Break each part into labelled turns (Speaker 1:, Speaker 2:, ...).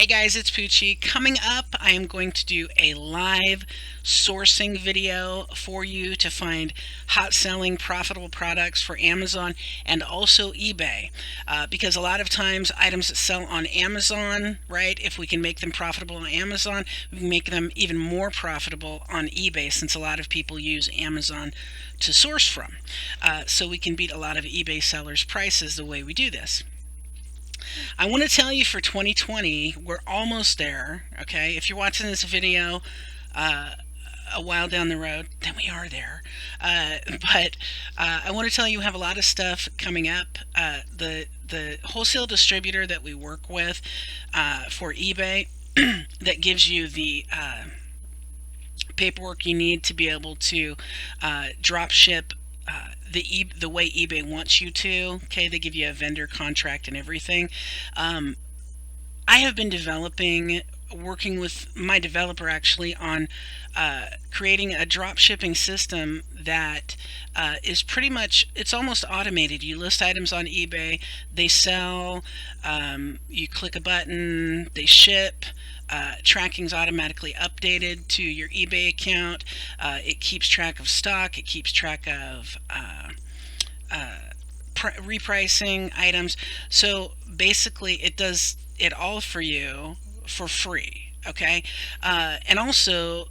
Speaker 1: Hey guys, it's Poochie. Coming up, I am going to do a live sourcing video for you to find hot selling profitable products for Amazon and also eBay. Because a lot of times items that sell on Amazon, right, if we can make them profitable on Amazon, we can make them even more profitable on eBay since a lot of people use Amazon to source from. So we can beat a lot of eBay sellers' prices the way we do this. I want to tell you for 2020, we're almost there. Okay, if you're watching this video uh, a while down the road, then we are there. But I want to tell you, we have a lot of stuff coming up. The wholesale distributor that we work with for eBay that gives you the paperwork you need to be able to drop ship the way eBay wants you to. Okay, they give you a vendor contract and everything. Um, I have been working with my developer actually on creating a drop shipping system that is pretty much, it's almost automated. You list items on eBay, they sell, you click a button, they ship. Tracking's automatically updated to your eBay account. It keeps track of stock. It keeps track of repricing items. So basically, it does it all for you for free. Okay, and also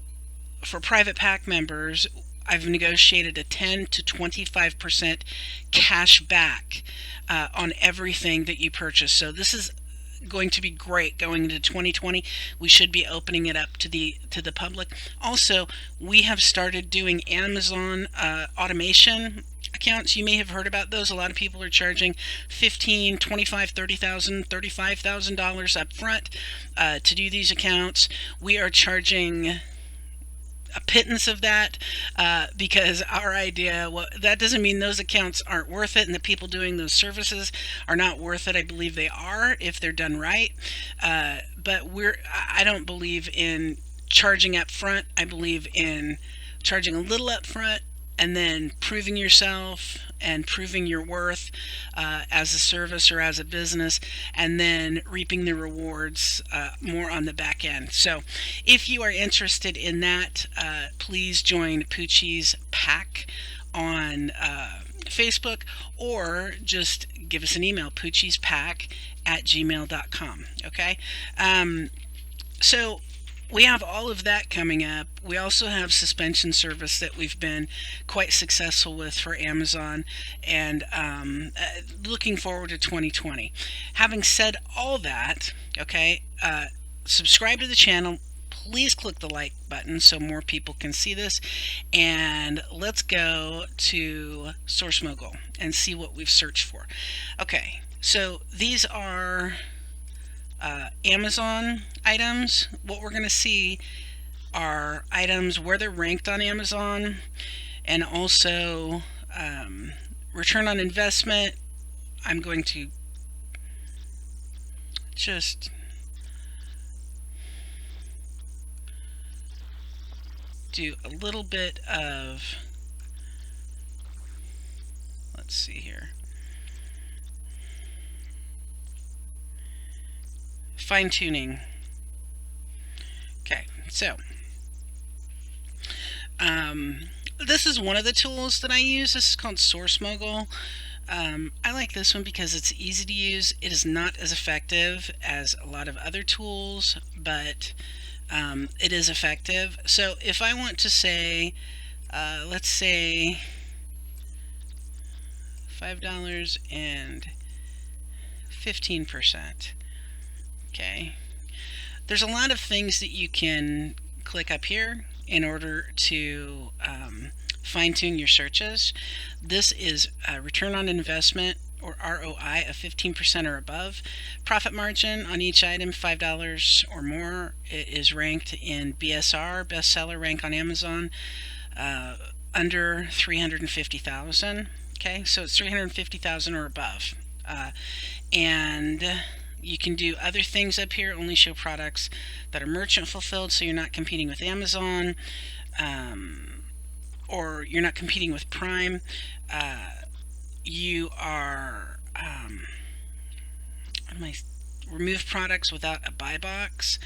Speaker 1: for private pack members, I've negotiated a 10 to 25% cash back on everything that you purchase. So this is going to be great going into 2020. We should be opening it up to the public. Also, we have started doing Amazon automation accounts. You may have heard about those. A lot of people are charging $15,000, $25,000, $30,000, $35,000 up front to do these accounts. We are charging a pittance of that because our idea, well, that doesn't mean those accounts aren't worth it and the people doing those services are not worth it. I believe they are if they're done right. But I don't believe in charging up front. I believe in charging a little up front and then proving yourself and proving your worth as a service or as a business, and then reaping the rewards more on the back end. So if you are interested in that, please join Poochie's Pack on Facebook, or just give us an email, poochiespack@gmail.com. Okay? So we have all of that coming up. We also have suspension service that we've been quite successful with for Amazon, and looking forward to 2020. Having said all that, okay, subscribe to the channel. Please click the like button so more people can see this. And let's go to Source Mogul and see what we've searched for. Okay, so these are Amazon items. What we're going to see are items where they're ranked on Amazon, and also return on investment. I'm going to just do a little bit of, let's see here, fine-tuning. Okay, so this is one of the tools that I use. This is called Source Mogul. I like this one because it's easy to use. It is not as effective as a lot of other tools, but it is effective. So if I want to say, let's say $5 and 15%. Okay, there's a lot of things that you can click up here in order to fine-tune your searches. This is a return on investment, or ROI, of 15% or above. Profit margin on each item, $5 or more. It is ranked in BSR, bestseller rank on Amazon, under 350,000. Okay, so it's 350,000 or above. And you can do other things up here, only show products that are merchant fulfilled, so you're not competing with Amazon, or you're not competing with Prime. You are, what am I remove products without a buy box.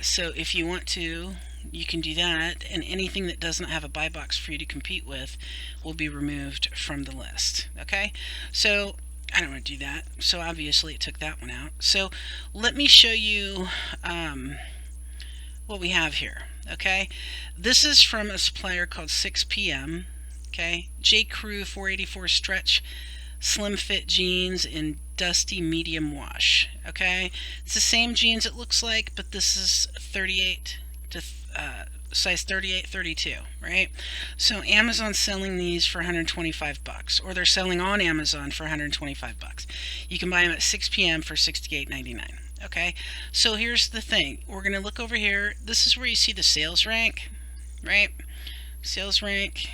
Speaker 1: So if you want to, you can do that, and anything that doesn't have a buy box for you to compete with will be removed from the list. Okay, so I don't want to do that, so obviously it took that one out. So let me show you what we have here. Okay, this is from a supplier called 6 p.m. Okay, J. Crew 484 stretch slim fit jeans in dusty medium wash. Okay, it's the same jeans it looks like, but this is 38 to size 38, 32, right? So Amazon's selling these for 125 bucks, or they're selling on Amazon for 125 bucks. You can buy them at 6 p.m. for $68.99. Okay, so here's the thing. We're going to look over here. This is where you see the sales rank, right? Sales rank,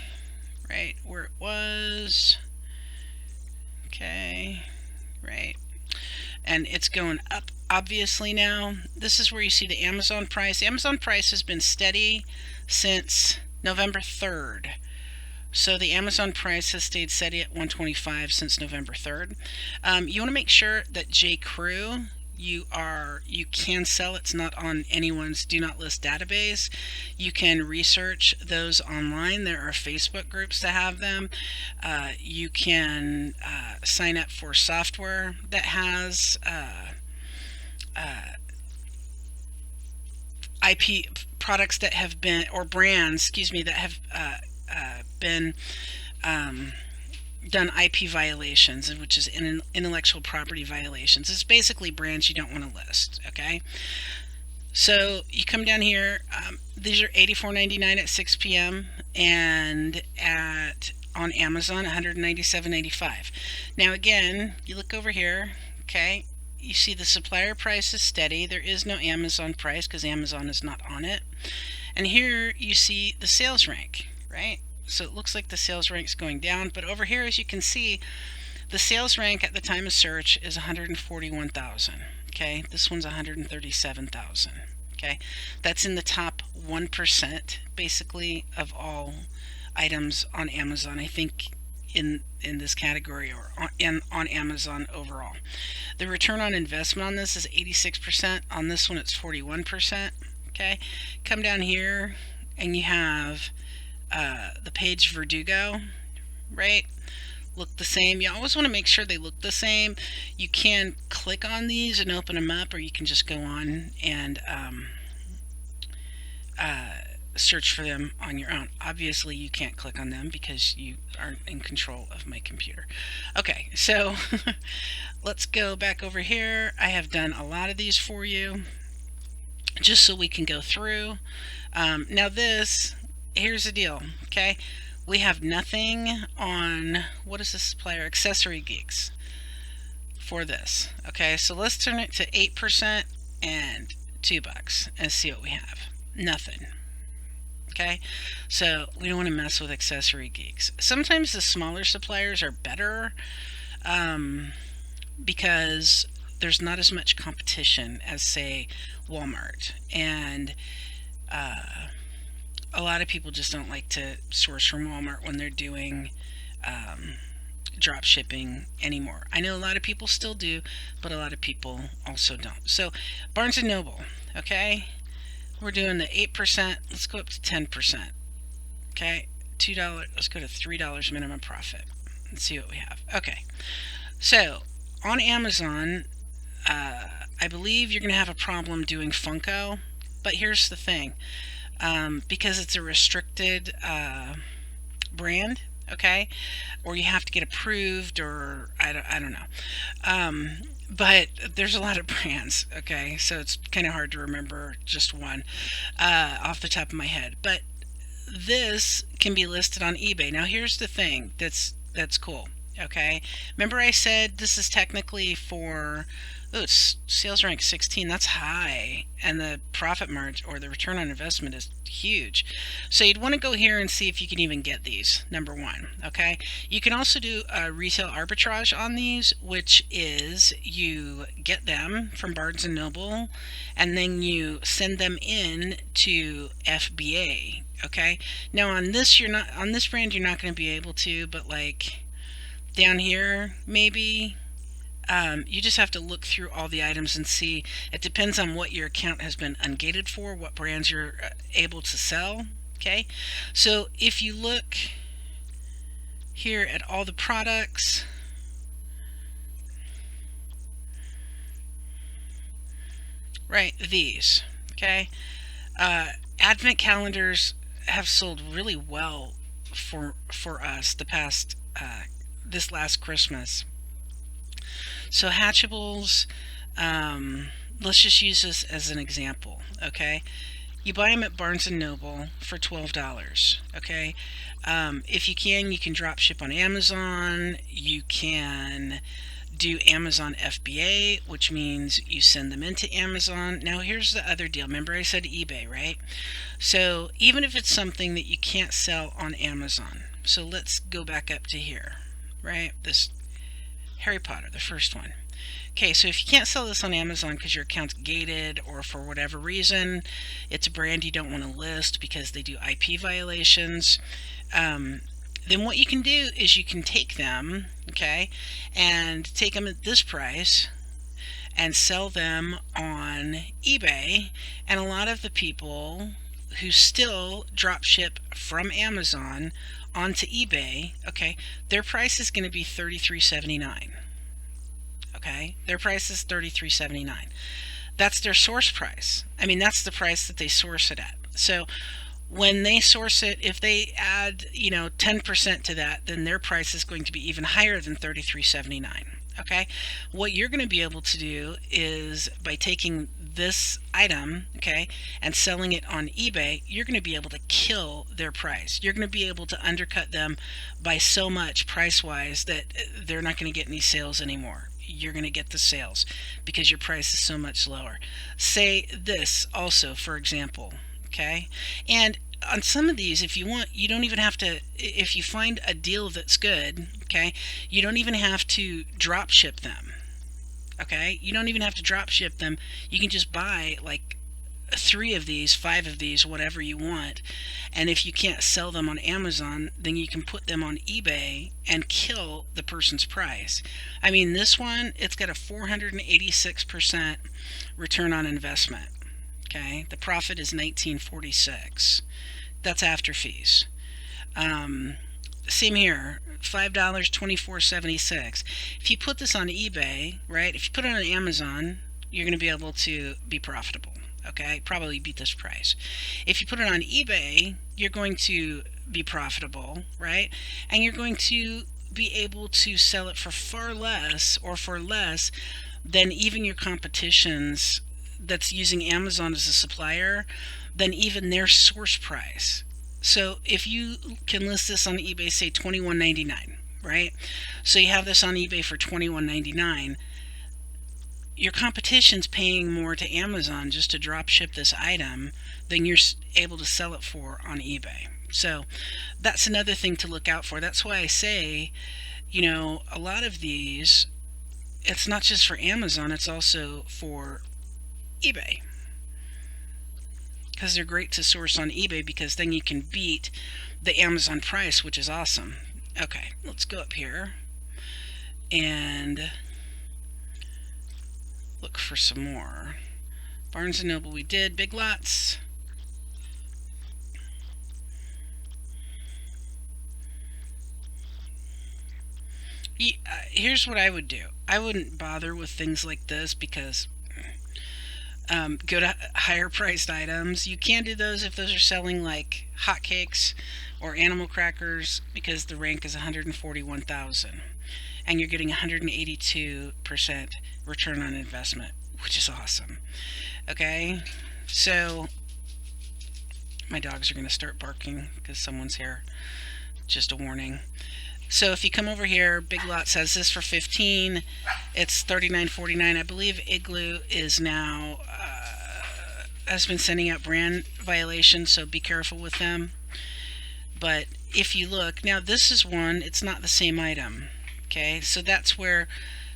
Speaker 1: right where it was. Okay, right. And it's going up, obviously, now. This is where you see the Amazon price. Amazon price has been steady since November 3rd. So the Amazon price has stayed steady at 125 since November 3rd. You want to make sure that J. Crew, you can sell. It's not on anyone's do not list database. You can research those online. There are Facebook groups that have them. You can sign up for software that has IP products that have been, or brands, excuse me, that have been done IP violations, which is intellectual property violations. It's basically brands you don't want to list. Okay, so you come down here. These are $84.99 at 6 p.m. and on Amazon $197.85. Now again, you look over here. Okay, you see the supplier price is steady. There is no Amazon price because Amazon is not on it. And here you see the sales rank, right? So it looks like the sales rank is going down, but over here, as you can see, the sales rank at the time of search is 141,000. Okay, this one's 137,000. Okay, that's in the top 1% basically of all items on Amazon. I think in this category, or on Amazon overall. The return on investment on this is 86%. On this one, it's 41%. Okay, come down here and you have the page Verdugo, right? Look the same. You always want to make sure they look the same. You can click on these and open them up, or you can just go on and search for them on your own. Obviously, you can't click on them because you aren't in control of my computer. Okay, so let's go back over here. I have done a lot of these for you, just so we can go through. Now this, here's the deal, okay? We have nothing on, what is this supplier? Accessory Geeks for this. Okay, so let's turn it to 8% and $2 and see what we have. Nothing. Okay, so we don't want to mess with Accessory Geeks. Sometimes the smaller suppliers are better because there's not as much competition as, say, Walmart, and a lot of people just don't like to source from Walmart when they're doing drop shipping anymore. I know a lot of people still do, but a lot of people also don't. So Barnes & Noble, okay, we're doing the 8%. Let's go up to 10%. Okay, $2. Let's go to $3 minimum profit. Let's see what we have. Okay, so on Amazon, I believe you're going to have a problem doing Funko, but here's the thing. Because it's a restricted brand, okay, or you have to get approved, or I don't know, but there's a lot of brands, okay, so it's kind of hard to remember just one off the top of my head. But this can be listed on eBay. Now here's the thing that's cool, okay, remember I said this is technically for, oh, it's sales rank 16. That's high, and the profit margin, or the return on investment, is huge. So you'd want to go here and see if you can even get these, number one. Okay, you can also do a retail arbitrage on these, which is you get them from Barnes & Noble and then you send them in to FBA. Okay, now on this brand you're not going to be able to, but like down here maybe You just have to look through all the items and see. It depends on what your account has been ungated for, what brands you're able to sell. Okay, so if you look here at all the products, right, these, okay, advent calendars have sold really well for us the past this last Christmas. So hatchables, let's just use this as an example, okay? You buy them at Barnes and Noble for $12, okay? If you can drop ship on Amazon. You can do Amazon FBA, which means you send them into Amazon. Now here's the other deal. Remember I said eBay, right? So even if it's something that you can't sell on Amazon, so let's go back up to here, right? This Harry Potter, the first one. Okay, so if you can't sell this on Amazon because your account's gated or for whatever reason, it's a brand you don't want to list because they do IP violations, then what you can do is you can take them, okay, and take them at this price and sell them on eBay. And a lot of the people who still drop ship from Amazon onto eBay, okay, their price is going to be $33.79. Okay, their price is $33.79. That's their source price. I mean, that's the price that they source it at. So when they source it, if they add 10% to that, then their price is going to be even higher than $33.79. Okay, what you're going to be able to do is by taking this item, okay, and selling it on eBay, you're going to be able to kill their price. You're going to be able to undercut them by so much price-wise that they're not going to get any sales anymore. You're going to get the sales because your price is so much lower. Say this also, for example, okay? And on some of these, if you want, you don't even have to, if you find a deal that's good, okay, you don't even have to drop ship them, okay? You don't even have to drop ship them. You can just buy like 3 of these, 5 of these, whatever you want. And if you can't sell them on Amazon, then you can put them on eBay and kill the person's price. I mean, this one, it's got a 486% return on investment. Okay, the profit is $19.46. That's after fees. Same here, $5, $24.76. If you put this on eBay, right? If you put it on Amazon, you're going to be able to be profitable. Okay, probably beat this price. If you put it on eBay, you're going to be profitable, right? And you're going to be able to sell it for far less or for less than even your competitions that's using Amazon as a supplier, than even their source price. So if you can list this on eBay, say $21.99, right? So you have this on eBay for $21.99. Your competition's paying more to Amazon just to drop ship this item than you're able to sell it for on eBay. So that's another thing to look out for. That's why I say, a lot of these, it's not just for Amazon, it's also for eBay. Because they're great to source on eBay because then you can beat the Amazon price, which is awesome. Okay, let's go up here and look for some more. Barnes & Noble we did. Big Lots. Here's what I would do. I wouldn't bother with things like this because go to higher priced items. You can do those if those are selling like hotcakes or animal crackers because the rank is 141,000 and you're getting 182% return on investment, which is awesome. Okay, so my dogs are going to start barking because someone's here. Just a warning. So if you come over here, Big Lots has this for $15. It's $39.49. I believe Igloo is now has been sending out brand violations, so be careful with them. But if you look now, this is one. It's not the same item. Okay, so that's where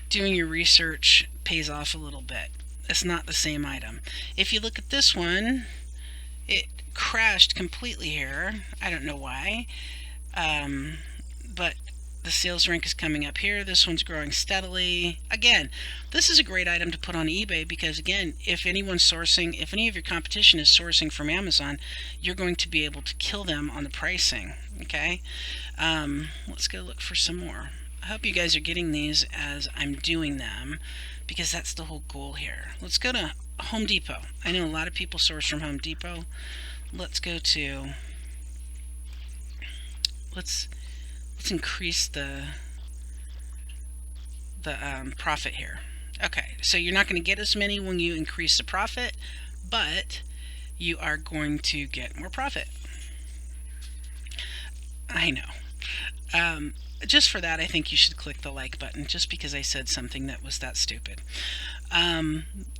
Speaker 1: doing your research pays off a little bit. It's not the same item. If you look at this one, it crashed completely here. I don't know why, but The sales rank is coming up here. This one's growing steadily. Again, this is a great item to put on eBay because, again, if anyone's sourcing, if any of your competition is sourcing from Amazon, you're going to be able to kill them on the pricing. Okay, let's go look for some more. I hope you guys are getting these as I'm doing them because that's the whole goal here. Let's go to Home Depot. I know a lot of people source from Home Depot. Let's go to, let's increase the profit here. Okay, so you're not going to get as many when you increase the profit, but you are going to get more profit. I know. Just for that, I think you should click the like button, just because I said something that was that stupid.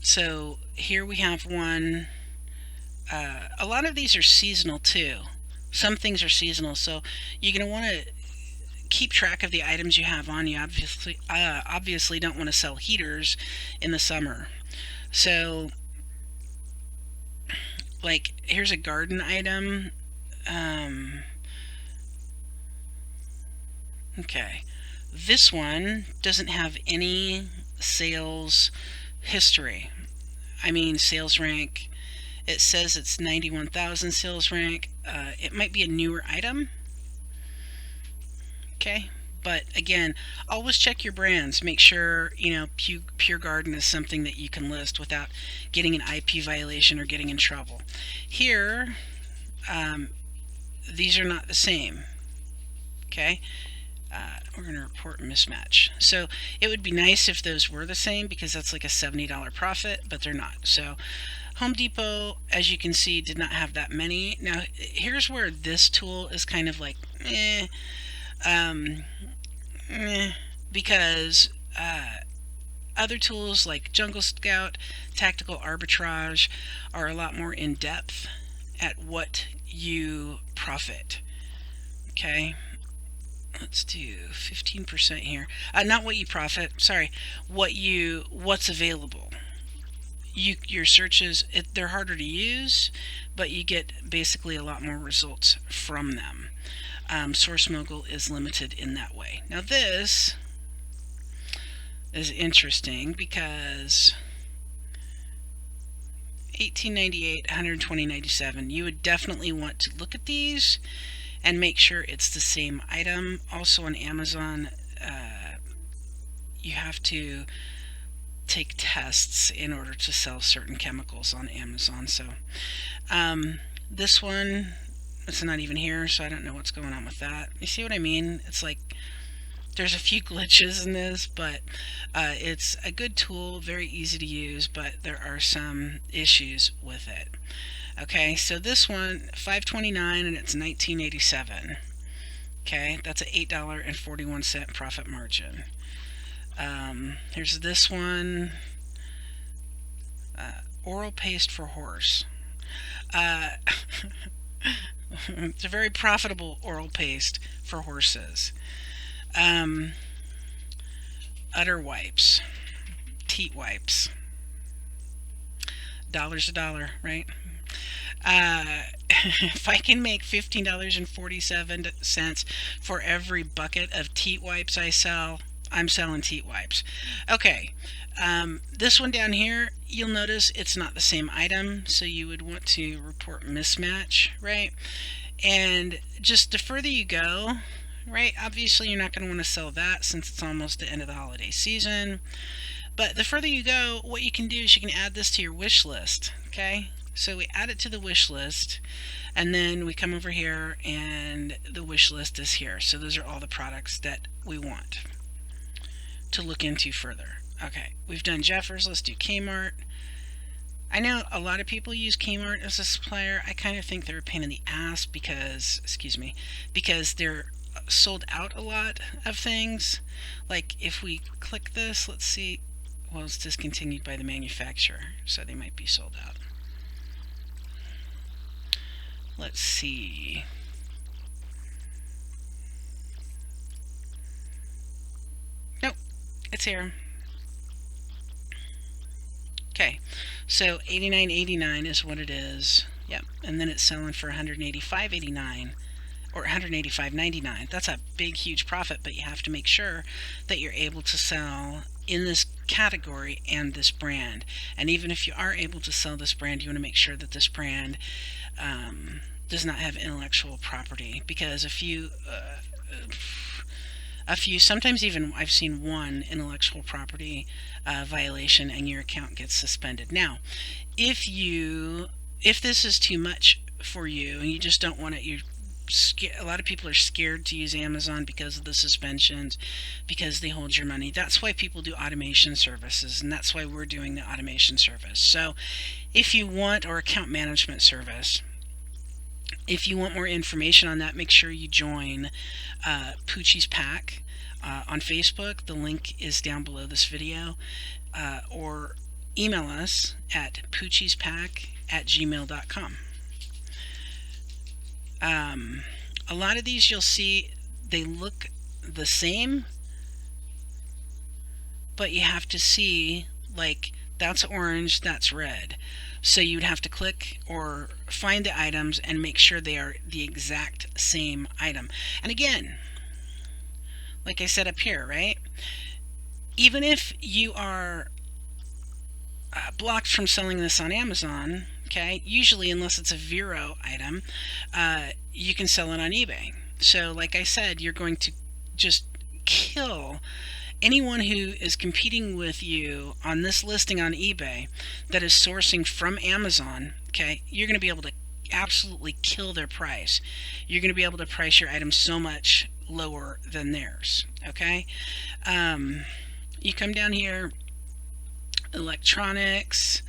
Speaker 1: So here we have one. A lot of these are seasonal too. Some things are seasonal, so you're going to want to keep track of the items you have on you. Obviously don't want to sell heaters in the summer. So, like, here's a garden item. Okay, this one doesn't have any sales history. I mean, sales rank. It says it's 91,000 sales rank. It might be a newer item. Okay, but again, always check your brands. Make sure, Pure Garden is something that you can list without getting an IP violation or getting in trouble. Here, these are not the same. Okay, we're going to report mismatch. So it would be nice if those were the same because that's like a $70 profit, but they're not. So Home Depot, as you can see, did not have that many. Now, here's where this tool is kind of like, because other tools like Jungle Scout, Tactical Arbitrage are a lot more in depth at what you profit. Okay, let's do 15% here. Not what you profit, sorry, what's available. Your searches, they're harder to use, but you get basically a lot more results from them. Source Mogul is limited in that way. Now this is interesting because 1898, 120.97. You would definitely want to look at these and make sure it's the same item. Also on Amazon, you have to take tests in order to sell certain chemicals on Amazon. So this one, it's not even here, so I don't know what's going on with that. You see what I mean? It's like there's a few glitches in this, but it's a good tool, very easy to use, but there are some issues with it. Okay, so this one, $5.29, and it's $19.87. Okay, that's an $8.41 profit margin. Here's this one, oral paste for horse. It's a very profitable oral paste for horses. Udder wipes, teat wipes. Dollar's a dollar, right? If I can make $15.47 for every bucket of teat wipes I sell, I'm selling teat wipes. Okay, this one down here, you'll notice it's not the same item, so you would want to report mismatch, right? And just the further you go, right, obviously you're not going to want to sell that since it's almost the end of the holiday season. But the further you go, what you can do is you can add this to your wish list, okay? So we add it to the wish list, and then we come over here and the wish list is here. So those are all the products that we want to look into further. Okay, we've done Jeffers, let's do Kmart. I know a lot of people use Kmart as a supplier. I kind of think they're a pain in the ass because, because they're sold out a lot of things. Like if we click this, let's see, well, it's discontinued by the manufacturer, so they might be sold out. Let's see. Nope, it's here. Okay, so $89.89 is what it is. Yep, and then it's selling for $185.89 or $185.99. That's a big, huge profit, but you have to make sure that you're able to sell in this category and this brand. And even if you are able to sell this brand, you want to make sure that this brand does not have intellectual property, because a few, sometimes even I've seen one intellectual property violation and your account gets suspended. Now, if this is too much for you and you just don't want it, a lot of people are scared to use Amazon because of the suspensions, because they hold your money. That's why people do automation services, and that's why we're doing the automation service. So if you want, or account management service, if you want more information on that, make sure you join Poochie's Pack on Facebook. The link is down below this video, or email us at poochiespack@gmail.com. A lot of these you'll see they look the same, but you have to see, like, that's orange, that's red. So you'd have to click or find the items and make sure they are the exact same item. And again, like I said up here, right? Even if you are blocked from selling this on Amazon, okay, usually unless it's a Vero item, you can sell it on eBay. So like I said, you're going to just kill anyone who is competing with you on this listing on eBay that is sourcing from Amazon. Okay, you're going to be able to absolutely kill their price. You're going to be able to price your items so much lower than theirs. Okay, you come down here, electronics,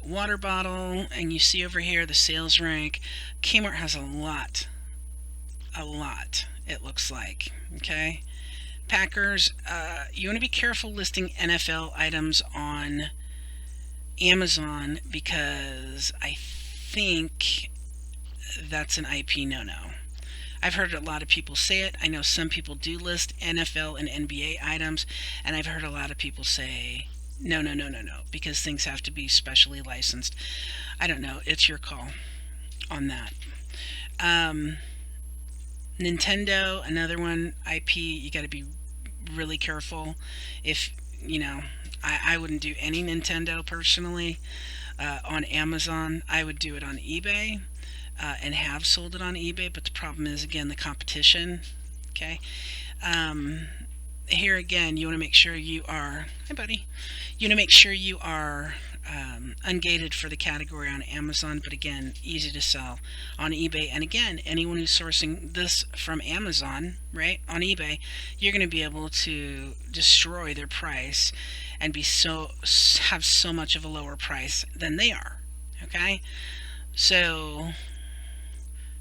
Speaker 1: water bottle, and you see over here the sales rank. Kmart has a lot, it looks like. Okay, Packers, you want to be careful listing NFL items on Amazon, because I think that's an IP no-no. I've heard a lot of people say it. I know some people do list NFL and NBA items, and I've heard a lot of people say no, because things have to be specially licensed. I don't know. It's your call on that. Nintendo, another one, IP, you got to be really careful. If, I wouldn't do any Nintendo personally on Amazon. I would do it on eBay, and have sold it on eBay, but the problem is, again, the competition. Okay. Here again, you want to make sure you are, hi buddy, you want to make sure you are ungated for the category on Amazon, but again, easy to sell on eBay. And again, anyone who's sourcing this from Amazon, right, on eBay, you're going to be able to destroy their price and have so much of a lower price than they are. Okay, so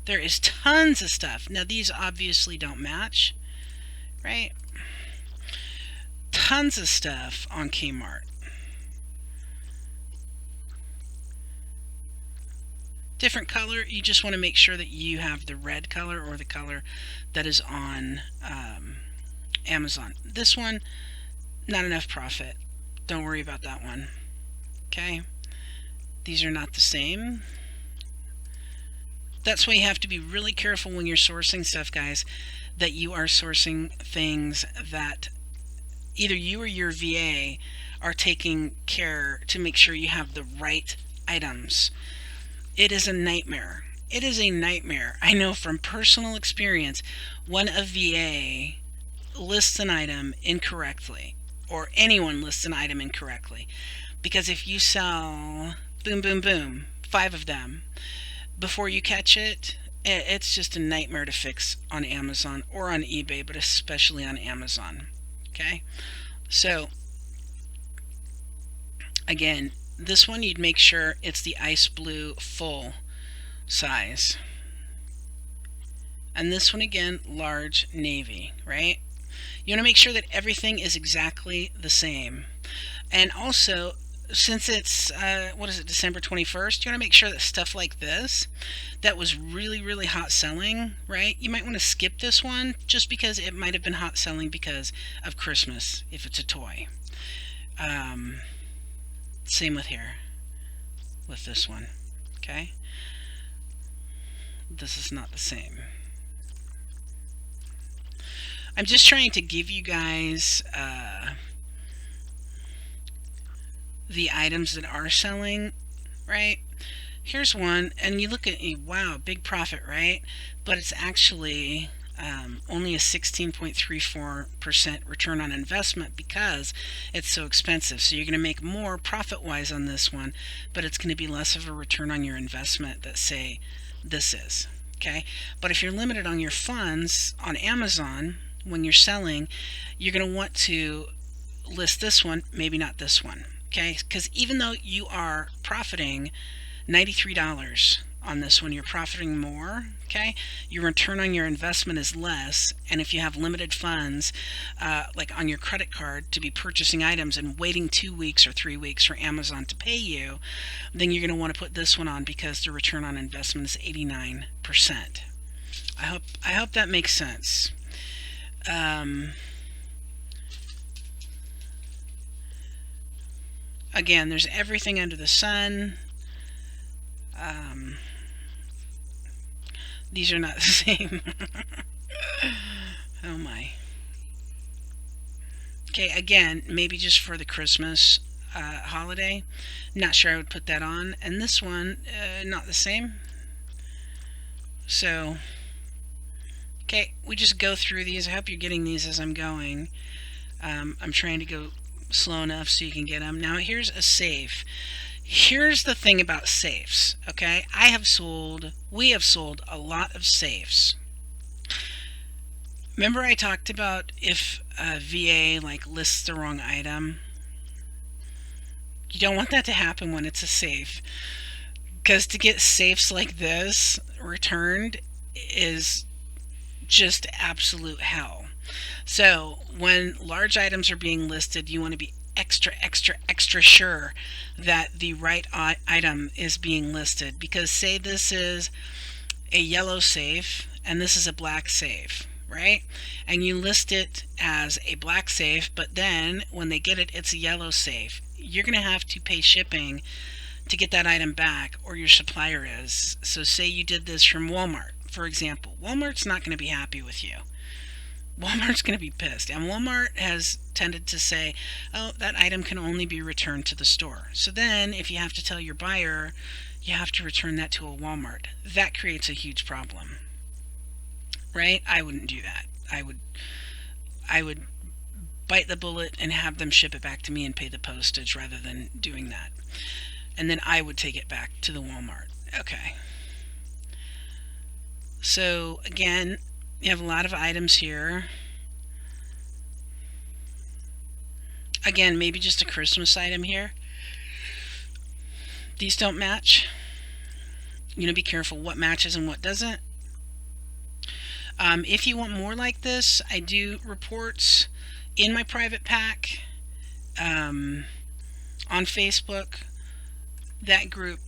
Speaker 1: there is tons of stuff. Now these obviously don't match, right? Tons of stuff on Kmart. Different color, you just want to make sure that you have the red color or the color that is on Amazon. This one, not enough profit. Don't worry about that one. Okay? These are not the same. That's why you have to be really careful when you're sourcing stuff, guys, that you are sourcing things that either you or your VA are taking care to make sure you have the right items. It is a nightmare. It is a nightmare. I know from personal experience when a VA lists an item incorrectly, or anyone lists an item incorrectly, because if you sell boom, boom, boom, 5 of them before you catch it, it's just a nightmare to fix on Amazon or on eBay, but especially on Amazon. Okay, so again, this one you'd make sure it's the ice blue full size, and this one again, large navy, right? You want to make sure that everything is exactly the same. And also, since it's December 21st, you want to make sure that stuff like this that was really hot selling, right, you might want to skip this one just because it might have been hot selling because of Christmas if it's a toy. Same with here with this one. Okay, this is not the same. I'm just trying to give you guys the items that are selling, right? Here's one, and you look at, wow, big profit, right? But it's actually only a 16.34% return on investment because it's so expensive. So you're going to make more profit-wise on this one, but it's going to be less of a return on your investment that, say, this is. Okay? But if you're limited on your funds on Amazon, when you're selling, you're going to want to list this one, maybe not this one. Okay? Because even though you are profiting $93 on this one, you're profiting more. Okay, your return on your investment is less, and if you have limited funds, like on your credit card, to be purchasing items and waiting 2 weeks or 3 weeks for Amazon to pay you, then you're going to want to put this one on because the return on investment is 89%. I hope that makes sense. Again, there's everything under the sun. These are not the same. Oh my. Okay, again, maybe just for the Christmas holiday. Not sure I would put that on. And this one, not the same. So, okay, we just go through these. I hope you're getting these as I'm going. I'm trying to go slow enough so you can get them. Now, here's a safe. Here's the thing about safes, okay? We have sold a lot of safes. Remember I talked about if a VA like lists the wrong item? You don't want that to happen when it's a safe, because to get safes like this returned is just absolute hell. So when large items are being listed, you want to be extra sure that the right item is being listed, because say this is a yellow safe and this is a black safe, right? And you list it as a black safe, but then when they get it, it's a yellow safe. You're going to have to pay shipping to get that item back, or your supplier is. So say you did this from Walmart, for example. Walmart's not going to be happy with you. Walmart's going to be pissed. And Walmart has tended to say, oh, that item can only be returned to the store. So then if you have to tell your buyer, you have to return that to a Walmart. That creates a huge problem, right? I wouldn't do that. I would bite the bullet and have them ship it back to me and pay the postage rather than doing that. And then I would take it back to the Walmart. Okay. So again, you have a lot of items here. Again, maybe just a Christmas item here. These don't match. You know, be careful what matches and what doesn't. If you want more like this, I do reports in my private pack on Facebook. That group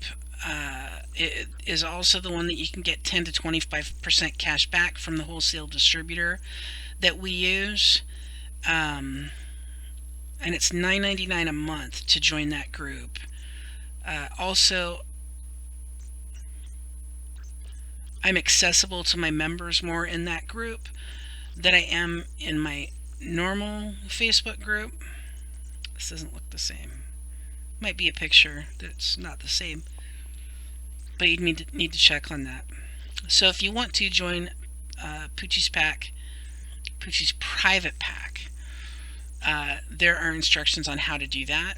Speaker 1: is also the one that you can get 10 to 25% cash back from the wholesale distributor that we use. And it's $9.99 a month to join that group. Also, I'm accessible to my members more in that group than I am in my normal Facebook group. This doesn't look the same. Might be a picture that's not the same, but you need to check on that. So if you want to join Poochie's pack, Poochie's private pack, there are instructions on how to do that.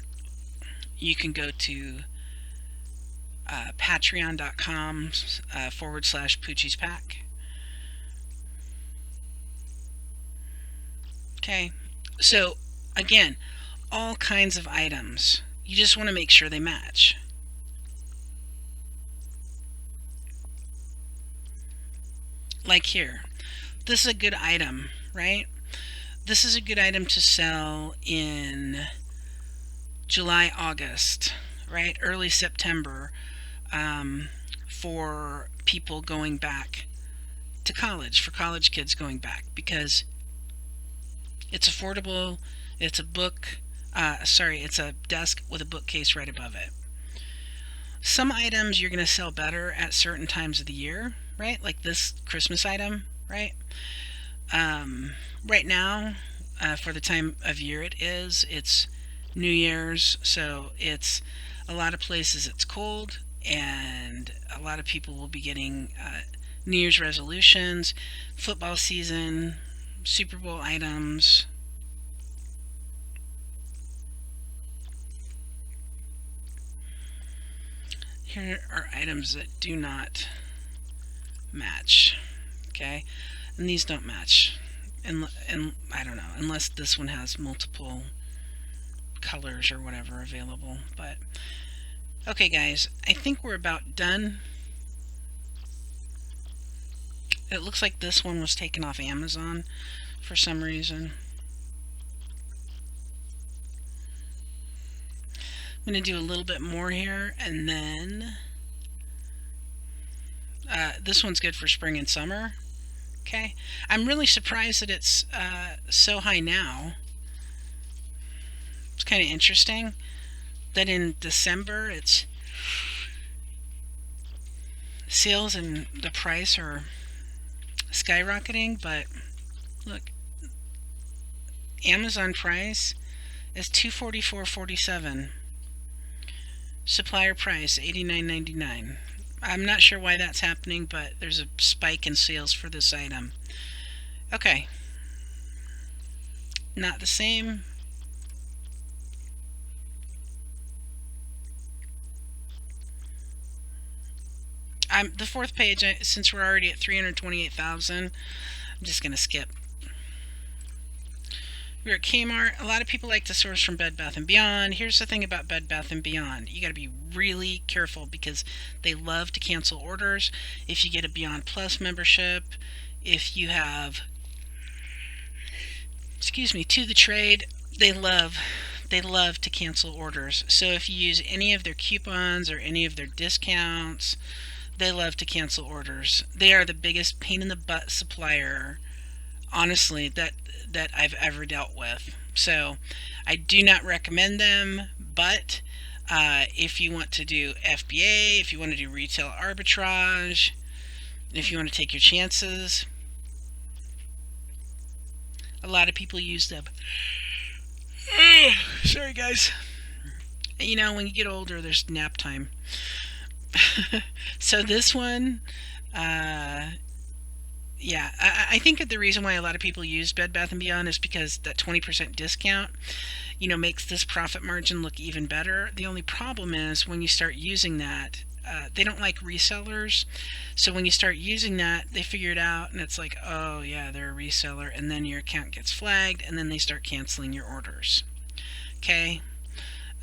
Speaker 1: You can go to patreon.com /Poochie's pack. Okay, so again, all kinds of items. You just want to make sure they match. Like here, this is a good item, right? This is a good item to sell in July, August, right? Early September, for people going back to college, for college kids going back, because it's affordable. It's a book, it's a desk with a bookcase right above it. Some items you're going to sell better at certain times of the year, right? Like this Christmas item, right? Right now, for the time of year it's New Year's, so it's a lot of places it's cold, and a lot of people will be getting New Year's resolutions, football season, Super Bowl items. Here are items that do not match. Okay, and these don't match, and I don't know, unless this one has multiple colors or whatever available. But okay, guys, I think we're about done. It looks like this one was taken off Amazon for some reason. I'm going to do a little bit more here, and then this one's good for spring and summer. Okay, I'm really surprised that it's so high now. It's kind of interesting that in December it's sales and the price are skyrocketing, but look, Amazon price is $244.47. Supplier price $89.99. I'm not sure why that's happening, but there's a spike in sales for this item. Okay, not the same. The fourth page, since we're already at 328,000, I'm just going to skip. We're at Kmart. A lot of people like to source from Bed Bath & Beyond. Here's the thing about Bed Bath & Beyond. You got to be really careful because they love to cancel orders. If you get a Beyond Plus membership, if you have, To the Trade, they love to cancel orders. So if you use any of their coupons or any of their discounts, they love to cancel orders. They are the biggest pain in the butt supplier, honestly, that I've ever dealt with. So I do not recommend them, but if you want to do FBA, if you want to do retail arbitrage, if you want to take your chances, a lot of people use them. Sorry, guys. You know, when you get older, there's nap time. So this one, yeah, I think that the reason why a lot of people use Bed Bath & Beyond is because that 20% discount, makes this profit margin look even better. The only problem is when you start using that, they don't like resellers. So when you start using that, they figure it out, and it's like, oh yeah, they're a reseller, and then your account gets flagged, and then they start canceling your orders. Okay?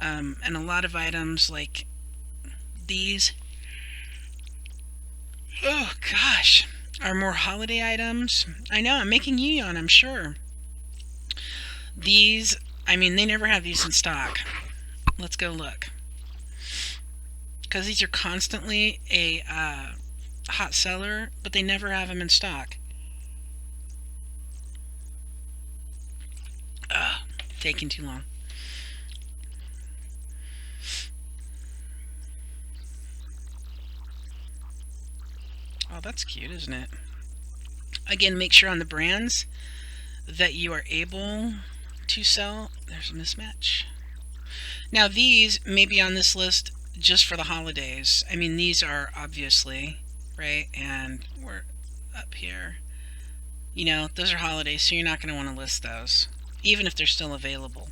Speaker 1: And a lot of items like these, oh gosh, are more holiday items. I know, I'm making you yawn, I'm sure. These, I mean, they never have these in stock. Let's go look. Because these are constantly a hot seller, but they never have them in stock. Taking too long. Oh, that's cute, isn't it? Again, make sure on the brands that you are able to sell. There's a mismatch. Now these may be on this list just for the holidays. I mean, these are obviously, right? And we're up here. Those are holidays, so you're not going to want to list those, even if they're still available.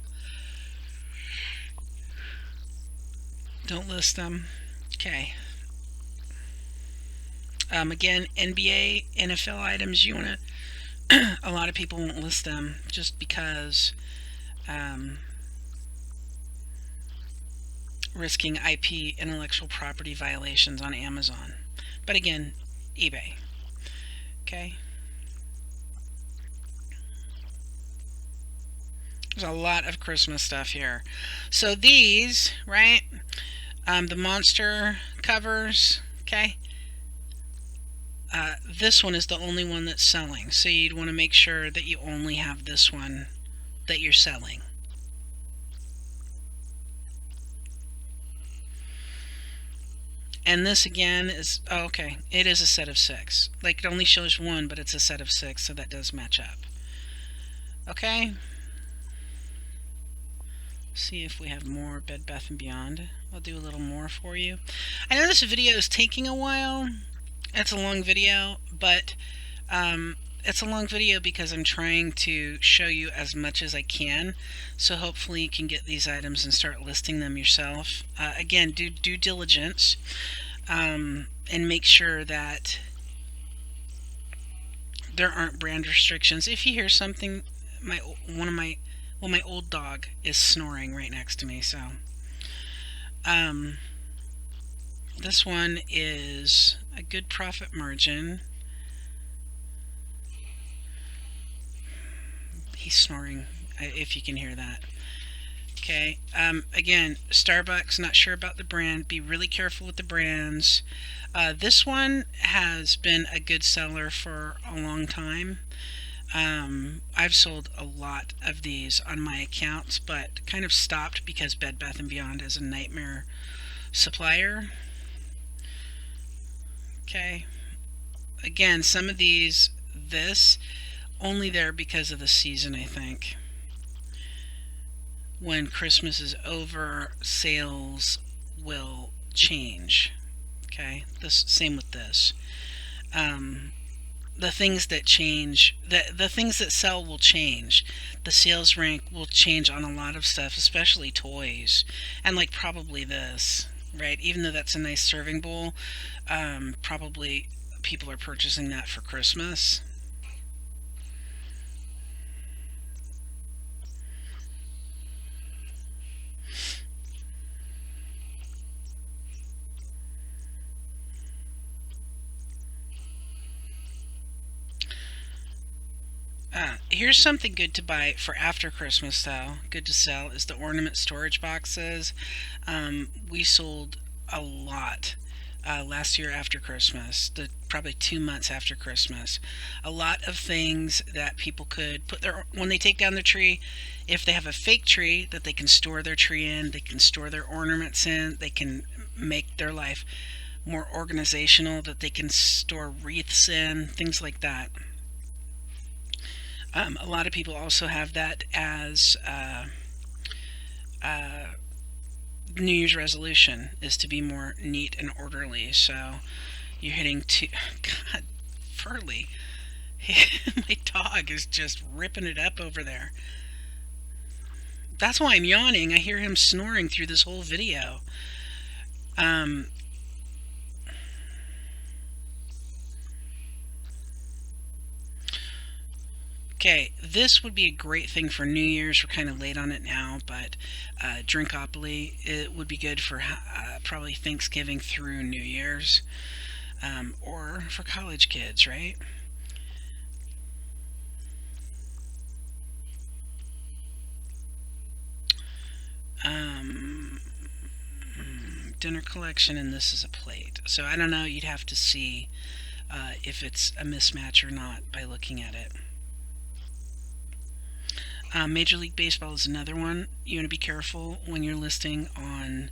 Speaker 1: Don't list them. Okay. Again, NBA, NFL items, you want to, a lot of people won't list them just because risking IP, intellectual property violations on Amazon. But again, eBay. Okay. There's a lot of Christmas stuff here. So these, right, the monster covers, okay, this one is the only one that's selling, so you'd want to make sure that you only have this one that you're selling. And this again is, oh, okay, it is a set of 6. Like, it only shows 1, but it's a set of 6, so that does match up. Okay. See if we have more Bed Bath & Beyond. I'll do a little more for you. I know this video is taking a while. It's a long video, but it's a long video because I'm trying to show you as much as I can. So hopefully you can get these items and start listing them yourself. Again, do due diligence and make sure that there aren't brand restrictions. If you hear something, my old dog is snoring right next to me, so this one is a good profit margin. He's snoring, if you can hear that. Okay, again, Starbucks, not sure about the brand. Be really careful with the brands. This one has been a good seller for a long time. I've sold a lot of these on my accounts, but kind of stopped because Bed Bath & Beyond is a nightmare supplier. Okay, again, some of these, this, only there because of the season, I think. When Christmas is over, sales will change. Okay, this same with this. The things that change, the things that sell will change. The sales rank will change on a lot of stuff, especially toys, and like probably this, right? Even though that's a nice serving bowl, probably people are purchasing that for Christmas. Here's something good to buy for after Christmas, though. Good to sell is the ornament storage boxes. We sold a lot last year after Christmas, probably 2 months after Christmas. A lot of things that people could put when they take down their tree. If they have a fake tree that they can store their tree in, they can store their ornaments in, they can make their life more organizational, that they can store wreaths in, things like that. A lot of people also have that as New Year's resolution is to be more neat and orderly. So you're hitting God, Furley. My dog is just ripping it up over there. That's why I'm yawning. I hear him snoring through this whole video. Okay, this would be a great thing for New Year's. We're kind of late on it now, but Drinkopoly, it would be good for probably Thanksgiving through New Year's, or for college kids, right? Dinner collection, and this is a plate. So I don't know, you'd have to see if it's a mismatch or not by looking at it. Major League Baseball is another one. You want to be careful when you're listing on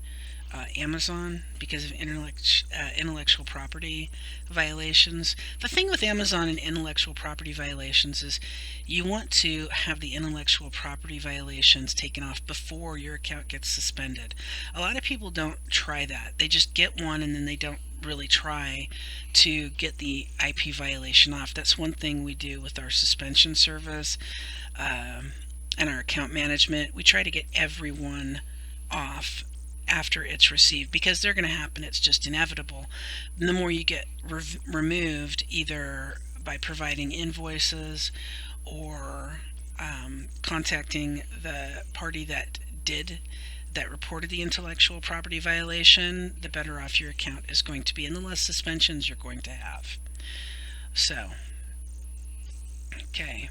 Speaker 1: Amazon because of intellectual property violations. The thing with Amazon and intellectual property violations is you want to have the intellectual property violations taken off before your account gets suspended. A lot of people don't try that. They just get one and then they don't really try to get the IP violation off. That's one thing we do with our suspension service and our account management. We try to get everyone off after it's received because they're going to happen. It's just inevitable. And the more you get removed, either by providing invoices or contacting the party that reported the intellectual property violation, the better off your account is going to be and the less suspensions you're going to have. So, okay,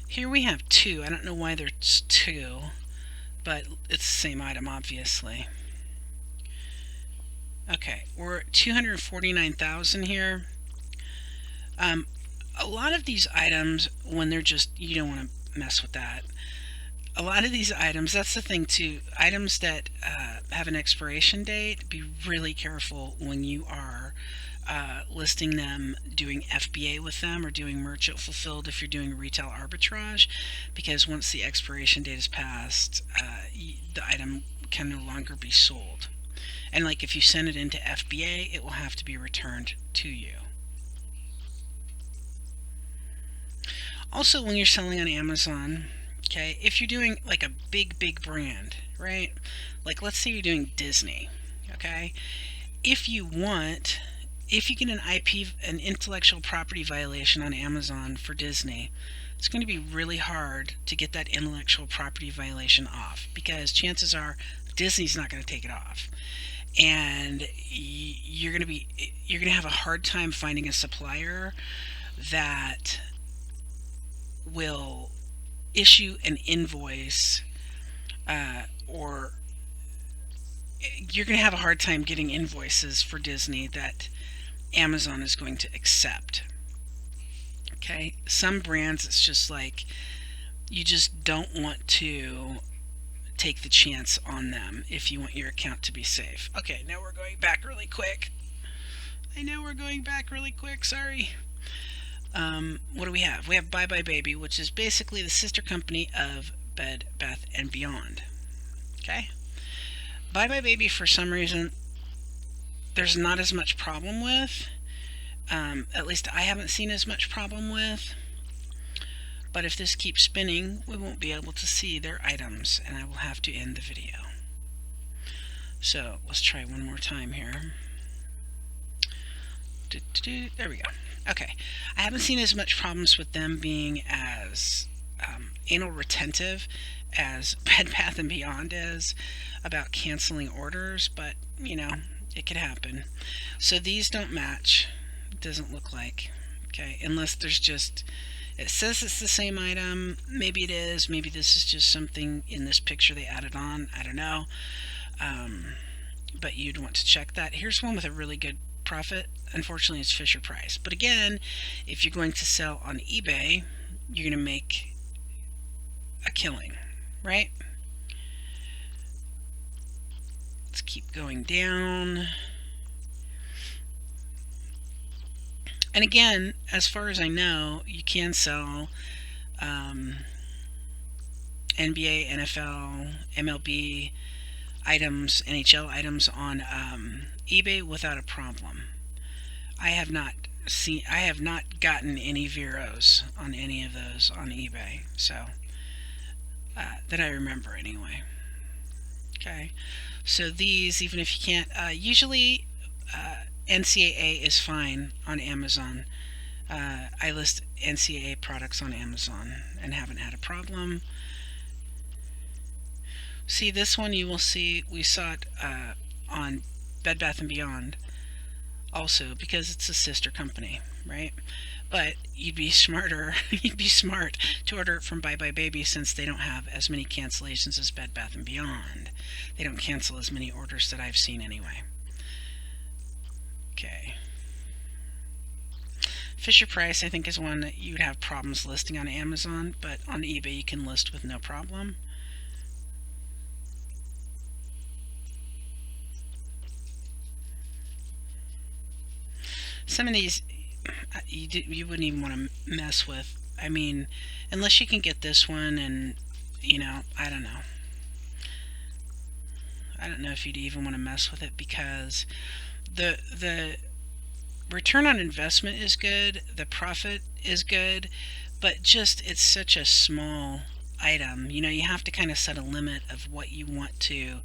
Speaker 1: here we have two. I don't know why there's two, but it's the same item, obviously. Okay, we're at 249,000 here. A lot of these items, when they're just, you don't want to mess with that. A lot of these items, that's the thing too, items that have an expiration date, be really careful when you are listing them, doing FBA with them, or doing merchant fulfilled if you're doing retail arbitrage, because once the expiration date is passed, the item can no longer be sold. And like if you send it into FBA, it will have to be returned to you. Also, when you're selling on Amazon, okay, if you're doing like a big brand, right? Like let's say you're doing Disney, okay? If you get an an intellectual property violation on Amazon for Disney, it's going to be really hard to get that intellectual property violation off, because chances are Disney's not going to take it off. And you're going to have a hard time finding a supplier that will issue an invoice, or you're going to have a hard time getting invoices for Disney that Amazon is going to accept. Okay, some brands, it's just like you just don't want to take the chance on them if you want your account to be safe. Okay, now we're going back really quick. I know we're going back really quick, sorry. What do we have? We have Buy Buy Baby, which is basically the sister company of Bed Bath & Beyond. Okay? Buy Buy Baby, for some reason, there's not as much problem with. At least I haven't seen as much problem with. But if this keeps spinning, we won't be able to see their items, and I will have to end the video. So let's try one more time here. There we go. Okay, I haven't seen as much problems with them being as anal retentive as Bed Bath & Beyond is about canceling orders, but you know, it could happen. So these don't match. It doesn't look like. Okay, unless there's just, it says it's the same item. Maybe it is. Maybe this is just something in this picture they added on. I don't know. But you'd want to check that. Here's one with a really good profit. Unfortunately, it's Fisher Price. But again, if you're going to sell on eBay, you're going to make a killing, right? Let's keep going down. And again, as far as I know, you can sell NBA, NFL, MLB items, NHL items on eBay without a problem. I have not gotten any Veros on any of those on eBay, so that I remember anyway. Okay, so these, even if you can't, usually NCAA is fine on Amazon. I list NCAA products on Amazon and haven't had a problem. See, this one you will see, we saw it on Bed Bath & Beyond also, because it's a sister company, right? But you'd be smart to order it from Buy Buy Baby, since they don't have as many cancellations as Bed Bath & Beyond. They don't cancel as many orders that I've seen anyway. Okay. Fisher Price, I think, is one that you'd have problems listing on Amazon, but on eBay you can list with no problem. Some of these you wouldn't even want to mess with. I mean, unless you can get this one, and you know, I don't know. I don't know if you'd even want to mess with it, because the return on investment is good, the profit is good, but just it's such a small item. You know, you have to kind of set a limit of what you want to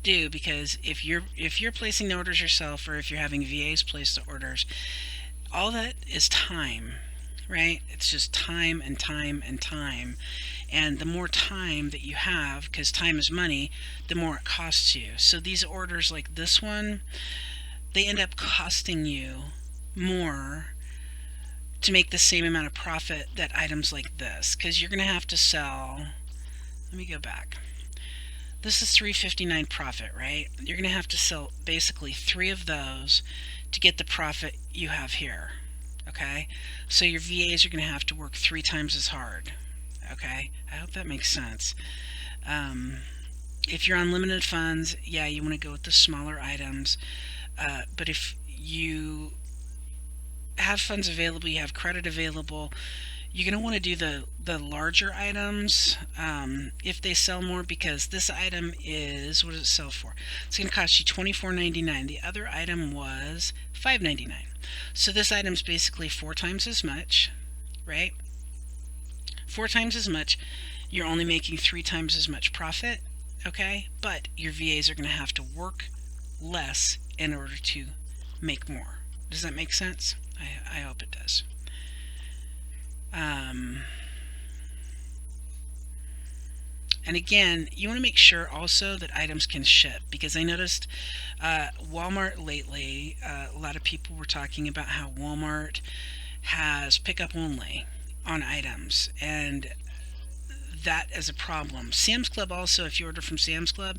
Speaker 1: do, because if you're placing the orders yourself, or if you're having VAs place the orders, all that is time, right? It's just time and time and time. And the more time that you have, because time is money, the more it costs you. So these orders like this one, they end up costing you more to make the same amount of profit that items like this, because you're going to have to sell, let me go back, this is $3.59 profit, right? You're going to have to sell basically 3 of those to get the profit you have here. Okay, so your VAs are going to have to work 3 times as hard. Okay, I hope that makes sense. If you're on limited funds, yeah, you want to go with the smaller items, but if you have funds available, you have credit available, you're going to want to do the larger items if they sell more, because this item is, what does it sell for? It's going to cost you $24.99. The other item was $5.99. So this item's basically 4 times as much, right? 4 times as much. You're only making 3 times as much profit, okay? But your VAs are going to have to work less in order to make more. Does that make sense? I hope it does. And again, you want to make sure also that items can ship, because I noticed Walmart lately, a lot of people were talking about how Walmart has pickup only on items, and that is a problem. Sam's Club also, if you order from Sam's Club,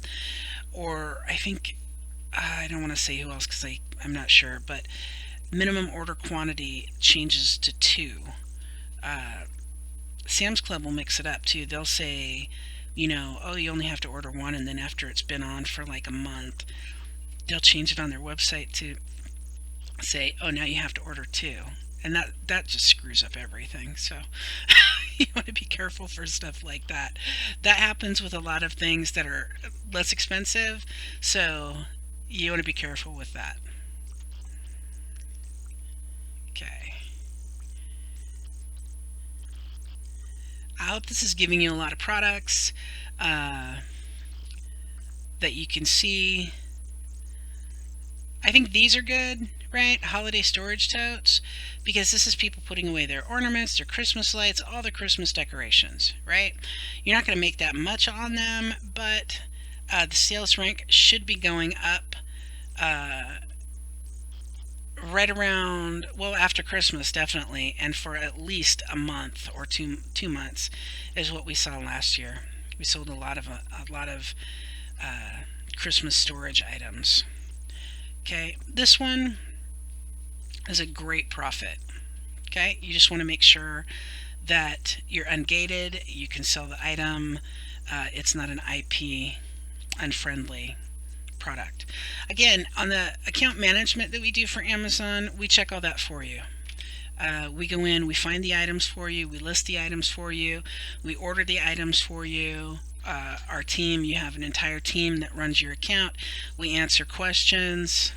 Speaker 1: or I think, I don't want to say who else because I'm not sure, but minimum order quantity changes to 2. Sam's Club will mix it up too. They'll say, you know, oh, you only have to order 1, and then after it's been on for like a month, they'll change it on their website to say, oh, now you have to order 2. And that just screws up everything. So you want to be careful for stuff like that. That happens with a lot of things that are less expensive, so you want to be careful with that. Okay. I hope this is giving you a lot of products that you can see. I think these are good, right? Holiday storage totes, because this is people putting away their ornaments, their Christmas lights, all their Christmas decorations, right? You're not going to make that much on them, but the sales rank should be going up right around, well, after Christmas, definitely, and for at least a month or two months is what we saw last year. We sold a lot of Christmas storage items. Okay, this one is a great profit. Okay, you just want to make sure that you're ungated, you can sell the item, it's not an IP unfriendly product. Again, on the account management that we do for Amazon, we check all that for you. We go in, we find the items for you, we list the items for you, we order the items for you. Our team, you have an entire team that runs your account. We answer questions.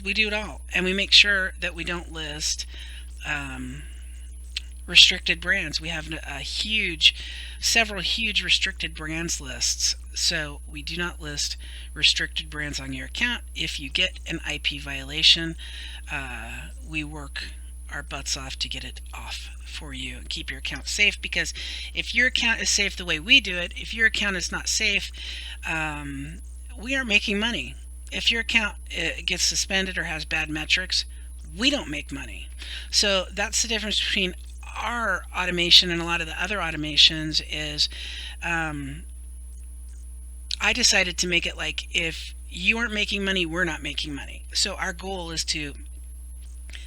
Speaker 1: We do it all, and we make sure that we don't list restricted brands. We have several huge restricted brands lists, so we do not list restricted brands on your account. If you get an IP violation, we work our butts off to get it off for you and keep your account safe, because if your account is safe the way we do it, if your account is not safe, we aren't making money. If your account gets suspended or has bad metrics, we don't make money. So that's the difference between our automation and a lot of the other automations is I decided to make it like, if you aren't making money, we're not making money. So our goal is to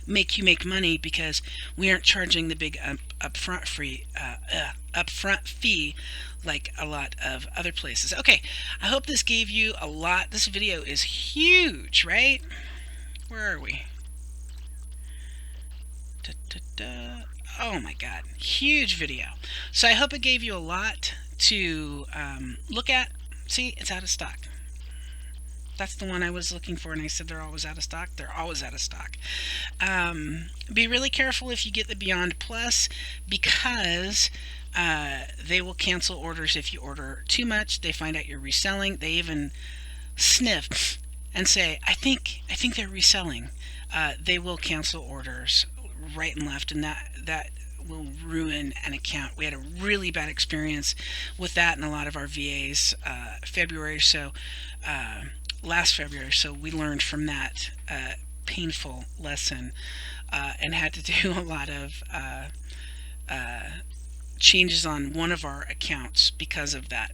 Speaker 1: make you make money, because we aren't charging the big upfront fee like a lot of other places. Okay, I hope this gave you a lot. This video is huge, right? Where are we? Oh my god, huge video. So I hope it gave you a lot to look at. See, it's out of stock. That's the one I was looking for, and I said they're always out of stock. They're always out of stock. Be really careful if you get the Beyond Plus, because they will cancel orders if you order too much. They find out you're reselling. They even sniff and say, I think they're reselling. They will cancel orders right and left, and that will ruin an account. We had a really bad experience with that in a lot of our VAs last February, so we learned from that painful lesson and had to do a lot of changes on one of our accounts because of that.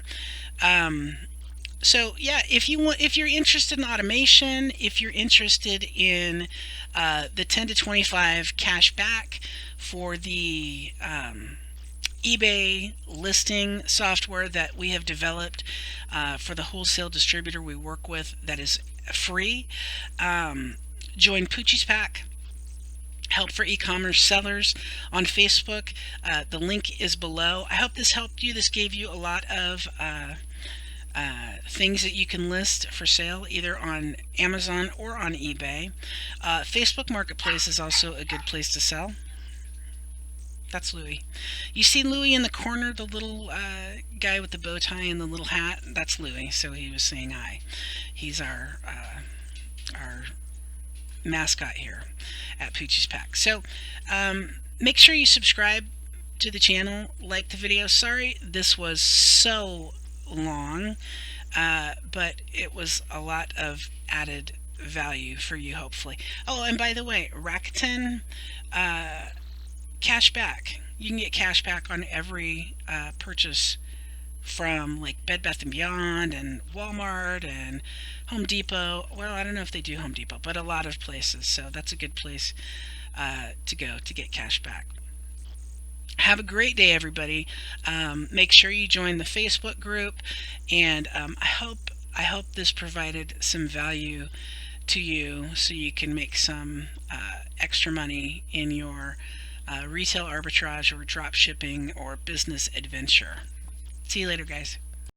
Speaker 1: So yeah, if you're interested in automation, if you're interested in the 10 to 25 cash back for the eBay listing software that we have developed for the wholesale distributor we work with that is free. Join Poochie's Pack, Help for E-commerce Sellers on Facebook. The link is below. I hope this helped you. This gave you a lot of things that you can list for sale either on Amazon or on eBay. Facebook Marketplace is also a good place to sell. That's Louie. You see Louie in the corner, the little guy with the bow tie and the little hat? That's Louie, so he was saying hi. He's our mascot here at Poochie's Pack. So make sure you subscribe to the channel, like the video. Sorry this was so long, but it was a lot of added value for you, hopefully. Oh, and by the way, Rakuten, cash back. You can get cash back on every purchase from like Bed Bath & Beyond and Walmart and Home Depot. Well, I don't know if they do Home Depot, but a lot of places. So that's a good place to go to get cash back. Have a great day, everybody. Make sure you join the Facebook group, and I hope this provided some value to you so you can make some extra money in your retail arbitrage or drop shipping or business adventure. See you later, guys.